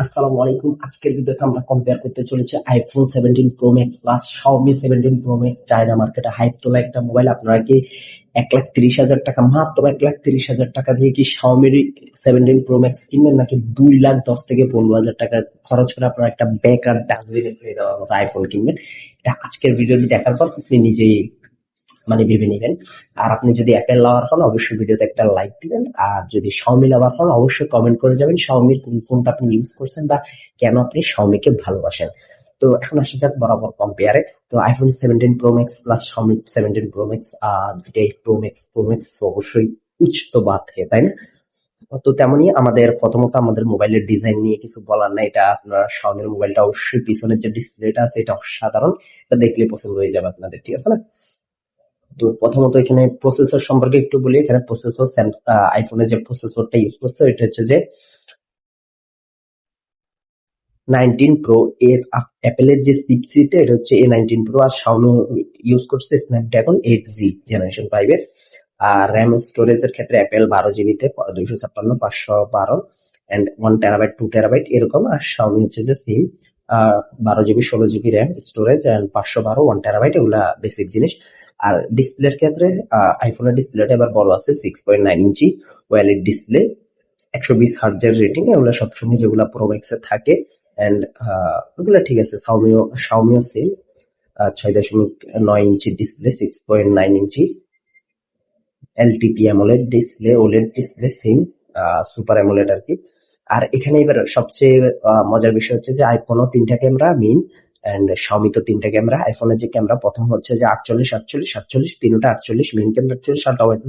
আসসালামু আলাইকুম। আজকের ভিডিওতে আমরা কম্পেয়ার করতে চলেছি iPhone 17 pro max plus Xiaomi 17 pro max. China মার্কেটে হাইপ তোলা একটা মোবাইল। আপনারা কি 1,30,000 টাকা, মাত্র 1,30,000 টাকা দিয়ে কি শাওমির 17 প্রো ম্যাক্স কিনবেন, নাকি 2,10,000 থেকে 15,000 টাকা খরচ করে আপনারা একটা বেকার ডাস্টবিনে ফেলে দেওয়ার মতো আইফোন কিনবেন? এটা আজকের ভিডিওটি দেখার পর আপনি নিজেই ভেবে নিবেন। আর আপনি যদি অ্যাপেল লাভার হন অবশ্যই ভিডিওতে একটা লাইক দিবেন, আর যদি শাওমি লাভার হন অবশ্যই কমেন্ট করে যাবেন শাওমির কোন ফোনটা আপনি ইউজ করছেন বা কেন আপনি শাওমিকে ভালোবাসেন। তো এখন আসা যাক বরাবর কম্পেয়ারে। তো iPhone 17 pro max plus Xiaomi 17 pro max, দুইটাই প্রো ম্যাক্স অবশ্যই উচ্চ তো বাত হে, তাই না? তো তেমনই আমাদের প্রথমত আমাদের মোবাইলের ডিজাইন নিয়ে কিছু বলার না। এটা আপনার শাওমির মোবাইলটা অবশ্যই পিছনের যে ডিসপ্লেটা আছে এটা অসাধারণ। এটা দেখলে পছন্দ হয়ে যাবে আপনাদের, ঠিক আছে না? তো প্রথমত এখানে প্রসেসর সম্পর্কে একটু বলি। এখানে প্রসেসর আইফোনের যে প্রসেসরটা ইউজ করছে এটা হচ্ছে যে 19 প্রো। এর অ্যাপেলের যে চিপসেট এটা হচ্ছে A19 প্রো, আর শাওমি ইউজ করছে স্ন্যাপড্রাগন 8G জেনারেশন 5 এর। আর র্যাম স্টোরেজের ক্ষেত্রে অ্যাপেল 12 জিবিতে 256, 512 এন্ড 1 টেরাবাইট, 2 টেরাবাইট এরকম। আর শাওমি হচ্ছে যে same 12 GB, 16 GB RAM storage and 512, 1 terabyte, এগুলা বেসিক জিনিস। আর ডিসপ্লের ক্ষেত্রে আইফোনের ডিসপ্লেটা এবার বড় আছে, 6.9 ইঞ্চি ওএলইডি ডিসপ্লে, 120 হার্জের রেটিং। এগুলো সবসময় যেগুলা প্রো ম্যাক্সে থাকে। এন্ড ওগুলা ঠিক আছে। শাওমিও same, 6.9 inch display, 6.9 inch LTP AMOLED display, OLED display same, super AMOLED আর কি। আর এখানে এবার সবচেয়ে মজার বিষয় হচ্ছে যে আইফোনও 3টা ক্যামেরা মেইন, এন্ড শাওমি তো 3টা ক্যামেরা। আইফোনের যে ক্যামেরা প্রথম হচ্ছে যে 48, 48, 47, তিনটা 48, main camera 48, ultra wide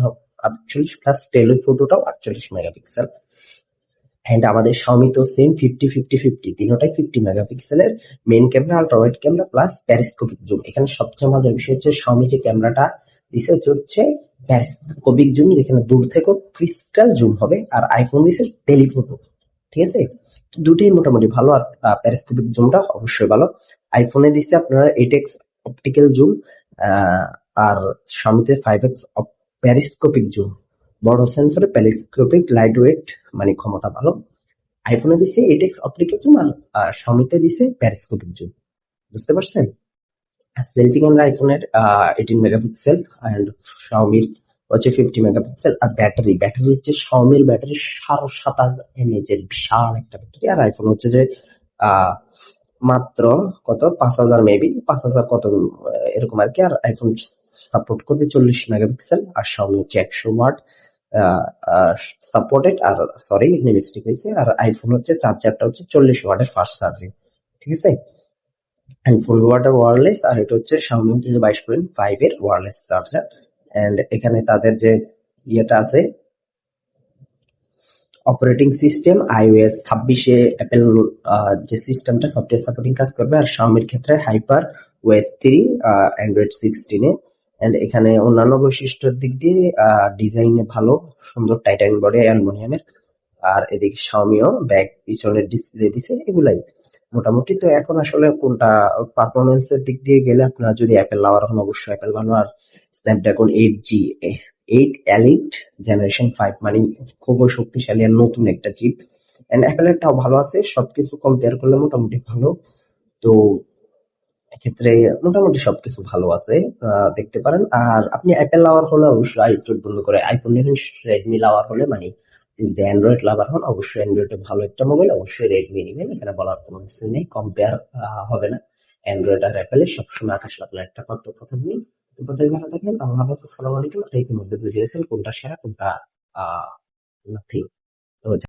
48 plus টেলিফোটোটাও 48 মেগাপিক্সেল। এন্ড আমাদের শাওমি তো সেম 50-50-50, তিনটাই 50 মেগাপিক্সেলের main camera, ultra wide camera plus periscopic zoom. এখানে সবচেয়ে মজার বিষয় হচ্ছে শাওমি যে ক্যামেরাটা দিছে হচ্ছে প্যারিস্কোপিক জুম, যেখানে দূর থেকেও ক্রিস্টাল জুম হবে। আর আইফোন দিছে টেলিফোটো, ঠিক আছে? তো দুটোই মোটামুটি ভালো। আর প্যারিস্কোপিক জুমটা অবশ্যই ভালো। আইফোনে দিছে আপনার 8x অপটিক্যাল জুম, আর শাওমিতে 5x প্যারিস্কোপিক জুম। বড় সেন্সরে প্যারিস্কোপিক লাইট ওয়েট, মানে ক্ষমতা ভালো। আইফোনে দিছে 8x অপটিক্যাল জুম, আর শাওমিতে দিছে প্যারিস্কোপিক জুম। বুঝতে পারছেন? সেলফি ক্যামেরা আইফোনের 18 মেগাপিক্সেল এন্ড শাওমির হচ্ছে 50 মেগাপিক্সেল। আর ব্যাটারি হচ্ছে শাওমির ব্যাটারি 7,500 এর বিশাল একটা ব্যাটারি, আর আইফোন হচ্ছে যে আহ মাত্র কত 5,000, মেবি 5,000 কত এরকম আর কি। আর আইফোন সাপোর্ট করবে 40 মেগাপিক্সেল, আর শাওমি হচ্ছে 100 ওয়াট সাপোর্টেড। আর সরি, এখানে মিস্টেক হয়েছে। আর আইফোন হচ্ছে চার্জারটা হচ্ছে 40 ওয়াটের ফাস্ট চার্জিং, ঠিক আছে? And full water wireless. আর এটা হচ্ছে শাওমি 22.5 এর ওয়্যারলেস চার্জার। এন্ড এখানে তাদের যে ইয়েটা আছে, অপারেটিং সিস্টেম iOS 26-এ অ্যাপেল যে সিস্টেমটা সফটওয়্যার সাপোর্টিং কাজ করবে। আর শাওমির ক্ষেত্রে হাইপার ওএস 3, অ্যান্ড্রয়েড 16-এ। এন্ড এখানে অন্যান্য বৈশিষ্ট্যের দিক দিয়ে ডিজাইনে ভালো, সুন্দর টাইটানিয়াম বডি, অ্যালুমিনিয়ামের। আর এদিকে শাওমিও ব্যাক পিছনের ডিসপ্লে দিছে, এগুলাই মোটামুটি। তো এখন আসলে কোনটা পারফরমেন্স এর দিক দিয়ে গেলে, আপনারা যদি অ্যাপেল লাভার হন অবশ্যই অ্যাপেল ভালো। আর স্ন্যাপড্রাগন 8G 8 এলিট জেনারেশন 5, মানে খুবই শক্তিশালী আর নতুন একটা চিপ। এন্ড অ্যাপেলেরটাও ভালো আছে, সবকিছু কম্পেয়ার করলে মোটামুটি ভালো। তো এক্ষেত্রে মোটামুটি সবকিছু ভালো আছে, দেখতে পারেন। আর আপনি অ্যাপেল লাভার হলে অবশ্যই আইফোন বন্ধ করে আইফোন নেবেন। রেডমি লাভার হলে, মানে যদি অ্যান্ড্রয়েড লাভার হন অবশ্যই অ্যান্ড্রয়েডে ভালো একটা মোবাইল, অবশ্যই রেডমি নেবেন। এখানে বলার কোনো কিছু নেই, কম্পেয়ার হবে না। অ্যান্ড্রয়েড আর অ্যাপেলের সবসময় আকাশ পাতাল একটা পার্থক্য থাকবে। তো প্রত্যেক ভালো থাকবেন, আল্লাহ হাফেজ, আসসালামু আলাইকুম। আর ইতিমধ্যে বুঝে গেছেন কোনটা সেরা কোনটা আহ নাথিং। তো